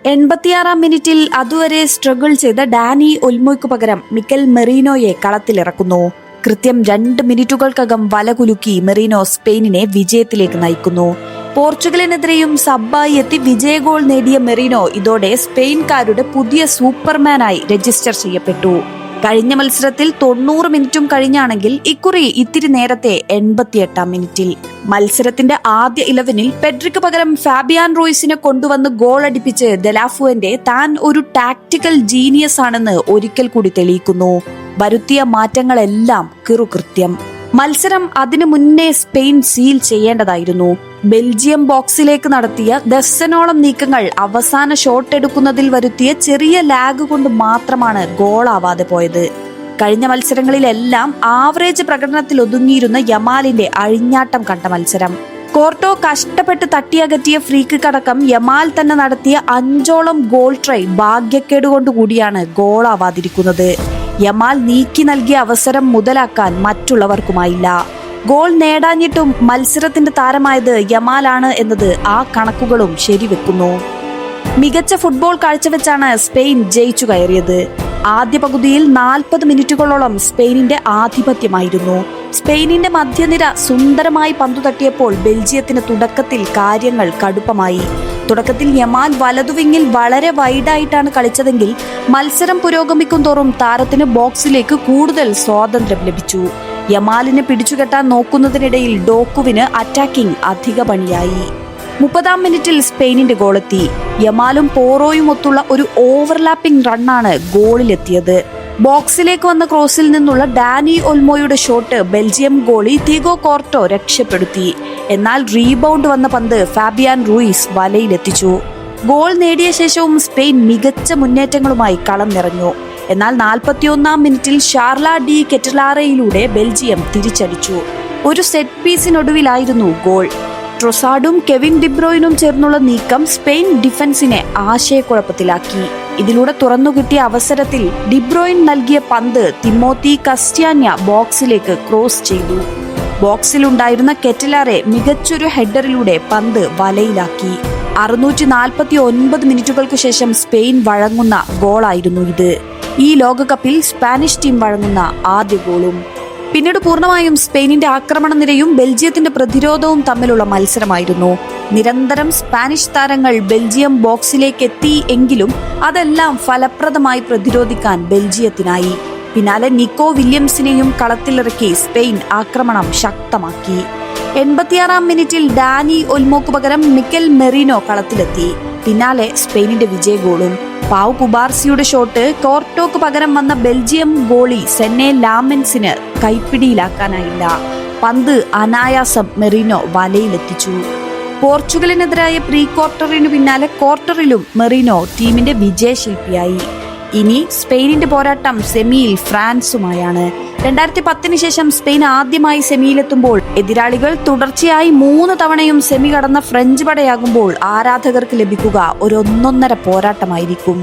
86 മിനിറ്റിൽ അതുവരെ സ്ട്രഗിൾ ചെയ്ത ഡാനി ഒൽമോയ്ക്ക് പകരം മിക്കൽ മെറീനോയെ കളത്തിലിറക്കുന്നു. കൃത്യം 2 മിനിറ്റുകൾക്കകം വലകുലുക്കി മെറീനോ സ്പെയിനിനെ വിജയത്തിലേക്ക് നയിക്കുന്നു. പോർച്ചുഗലിനെതിരെയും സബ്ബായി എത്തി വിജയ ഗോൾ നേടിയ മെറീനോ ഇതോടെ സ്പെയിൻകാരുടെ പുതിയ സൂപ്പർമാനായി രജിസ്റ്റർ ചെയ്യപ്പെട്ടു. കഴിഞ്ഞ മത്സരത്തിൽ 90 മിനിറ്റും കഴിഞ്ഞാണെങ്കിൽ ഇക്കുറി ഇത്തിരി നേരത്തെ 88 മിനിറ്റിൽ. മത്സരത്തിന്റെ ആദ്യ 11-ൽ പെഡ്രിക്ക് പകരം ഫാബിയാൻ റൂയിസിനെ കൊണ്ടുവന്ന് ഗോൾ അടിപ്പിച്ച് ദെലാഫുവന്റെ താൻ ഒരു ടാക്ടിക്കൽ ജീനിയസ് ആണെന്ന് ഒരിക്കൽ കൂടി തെളിയിക്കുന്നു. വരുത്തിയ മാറ്റങ്ങളെല്ലാം കിറുകൃത്യം. മത്സരം അതിനു മുന്നേ സ്പെയിൻ സീൽ ചെയ്യേണ്ടതായിരുന്നു. ബെൽജിയം ബോക്സിലേക്ക് നടത്തിയ ദർശനോളം നീക്കങ്ങൾ അവസാന ഷോട്ട് എടുക്കുന്നതിൽ വരുത്തിയ ചെറിയ ലാഗ് കൊണ്ട് മാത്രമാണ് ഗോളാവാതെ പോയത്. കഴിഞ്ഞ മത്സരങ്ങളിലെല്ലാം ആവറേജ് പ്രകടനത്തിൽ ഒതുങ്ങിയിരുന്ന യമാലിന്റെ അഴിഞ്ഞാട്ടം കണ്ട മത്സരം. കോർട്ടോ കഷ്ടപ്പെട്ട് തട്ടിയകറ്റിയ ഫ്രീ കിക്ക് അടക്കം യമാൽ തന്നെ നടത്തിയ 5ഓളം ഗോൾ ട്രൈ ഭാഗ്യക്കേടുകൊണ്ടുകൂടിയാണ് ഗോളാവാതിരിക്കുന്നത്. യമാൽ നീക്കി നൽകിയ അവസരം മുതലാക്കാൻ മറ്റുള്ളവർക്കുമായില്ല. ഗോൾ നേടാഞ്ഞിട്ടും മത്സരത്തിന്റെ താരമായത് യമാലാണ് എന്നത് ആ കണക്കുകളും ശരിവെക്കുന്നു. മികച്ച ഫുട്ബോൾ കാഴ്ചവെച്ചാണ് സ്പെയിൻ ജയിച്ചു കയറിയത്. ആദ്യ പകുതിയിൽ 40 മിനിറ്റുകളോളം സ്പെയിനിന്റെ ആധിപത്യമായിരുന്നു. സ്പെയിനിന്റെ മധ്യനിര സുന്ദരമായി പന്തു തട്ടിയപ്പോൾ ബെൽജിയത്തിന് തുടക്കത്തിൽ കാര്യങ്ങൾ കടുപ്പമായി. തുടക്കത്തിൽ യമാൽ വലതുവിങ്ങിൽ വളരെ വൈഡായിട്ടാണ് കളിച്ചതെങ്കിൽ മത്സരം പുരോഗമിക്കും തോറും താരത്തിന് ബോക്സിലേക്ക് കൂടുതൽ സ്വാതന്ത്ര്യം ലഭിച്ചു. യമാലിനെ പിടിച്ചുകെട്ടാൻ നോക്കുന്നതിനിടയിൽ ഡോക്കുവിന് അറ്റാക്കിംഗ് അധിക പണിയായി. 30-ാം മിനിറ്റിൽ സ്പെയിനിന്റെ ഗോളെത്തി. യമാലും പോറോയും ഒത്തുള്ള ഒരു ഓവർലാപ്പിംഗ് റണ്ണാണ് ഗോളിലെത്തിയത്. ബോക്സിലേക്ക് വന്ന ക്രോസിൽ നിന്നുള്ള ഡാനി ഒൽമോയുടെ ഷോട്ട് ബെൽജിയം ഗോളി തിഗോ കോർട്ടോ രക്ഷപ്പെടുത്തി. എന്നാൽ റീബൗണ്ട് വന്ന പന്ത് ഫാബിയാൻ റൂയിസ് വലയിലെത്തിച്ചു. ഗോൾ നേടിയ ശേഷവും സ്പെയിൻ മികച്ച മുന്നേറ്റങ്ങളുമായി കളം നിറഞ്ഞു. എന്നാൽ 41-ാം മിനിറ്റിൽ ഷാർല ഡി കെറ്റലാറയിലൂടെ ബെൽജിയം തിരിച്ചടിച്ചു. ഒരു സെറ്റ് പീസിനൊടുവിലായിരുന്നു ഗോൾ. ട്രൊസാർഡും കെവിൻ ഡിബ്രോയിനും ചേർന്നുള്ള നീക്കം സ്പെയിൻ ഡിഫൻസിനെ ആശയക്കുഴപ്പത്തിലാക്കി. ഇതിലൂടെ തുറന്നുകിട്ടിയ അവസരത്തിൽ ഡിബ്രോയിൻ നൽകിയ പന്ത് തിമോത്തി കസ്റ്റ്യാന്യ ബോക്സിലേക്ക് ക്രോസ് ചെയ്തു. ബോക്സിലുണ്ടായിരുന്ന കെറ്റലാറെ മികച്ചൊരു ഹെഡറിലൂടെ പന്ത് വലയിലാക്കി. 649 മിനിറ്റുകൾക്ക് ശേഷം സ്പെയിൻ വഴങ്ങുന്ന ഗോളായിരുന്നു ഇത്. ഈ ലോകകപ്പിൽ സ്പാനിഷ് ടീം വഴങ്ങുന്ന ആദ്യ ഗോളും. പിന്നീട് പൂർണ്ണമായും സ്പെയിനിന്റെ ആക്രമണ നിരയും ബെൽജിയത്തിന്റെ പ്രതിരോധവും തമ്മിലുള്ള മത്സരമായിരുന്നു. നിരന്തരം സ്പാനിഷ് താരങ്ങൾ ബെൽജിയം ബോക്സിലേക്ക് എത്തി എങ്കിലും അതെല്ലാം ഫലപ്രദമായി പ്രതിരോധിക്കാൻ ബെൽജിയത്തിനായി. പിന്നാലെ നിക്കോ വില്യംസിനെയും കളത്തിലിറക്കി സ്പെയിൻ ആക്രമണം ശക്തമാക്കി. 86-ാം മിനിറ്റിൽ ഡാനി ഒൽമോക്ക് പകരം മിക്കൽ മെറീനോ കളത്തിലെത്തി. പിന്നാലെ സ്പെയിനിന്റെ വിജയ ഗോളും. പാവ് കുബാർസിയുടെ ഷോട്ട് കോർട്ടോക്ക് പകരം വന്ന ബെൽജിയം ഗോളി സെന്നെ ലാമെൻസിന് കൈപ്പിടിയിലാക്കാനായില്ല. പന്ത് അനായാസം മെറീനോ വലയിലെത്തിച്ചു. പോർച്ചുഗലിനെതിരായ പ്രീ ക്വാർട്ടറിനു പിന്നാലെ ക്വാർട്ടറിലും മെറീനോ ടീമിന്റെ വിജയശില്പിയായി. ഇനി സ്പെയിനിന്റെ പോരാട്ടം സെമിയിൽ ഫ്രാൻസുമായാണ്. 2010-ന് ശേഷം സ്പെയിൻ ആദ്യമായി സെമിയിലെത്തുമ്പോൾ എതിരാളികൾ തുടർച്ചയായി 3 തവണയും സെമി കടന്ന ഫ്രഞ്ച് പടയാകുമ്പോൾ ആരാധകർക്ക് ലഭിക്കുക ഒരു 1.5 പോരാട്ടമായിരിക്കും.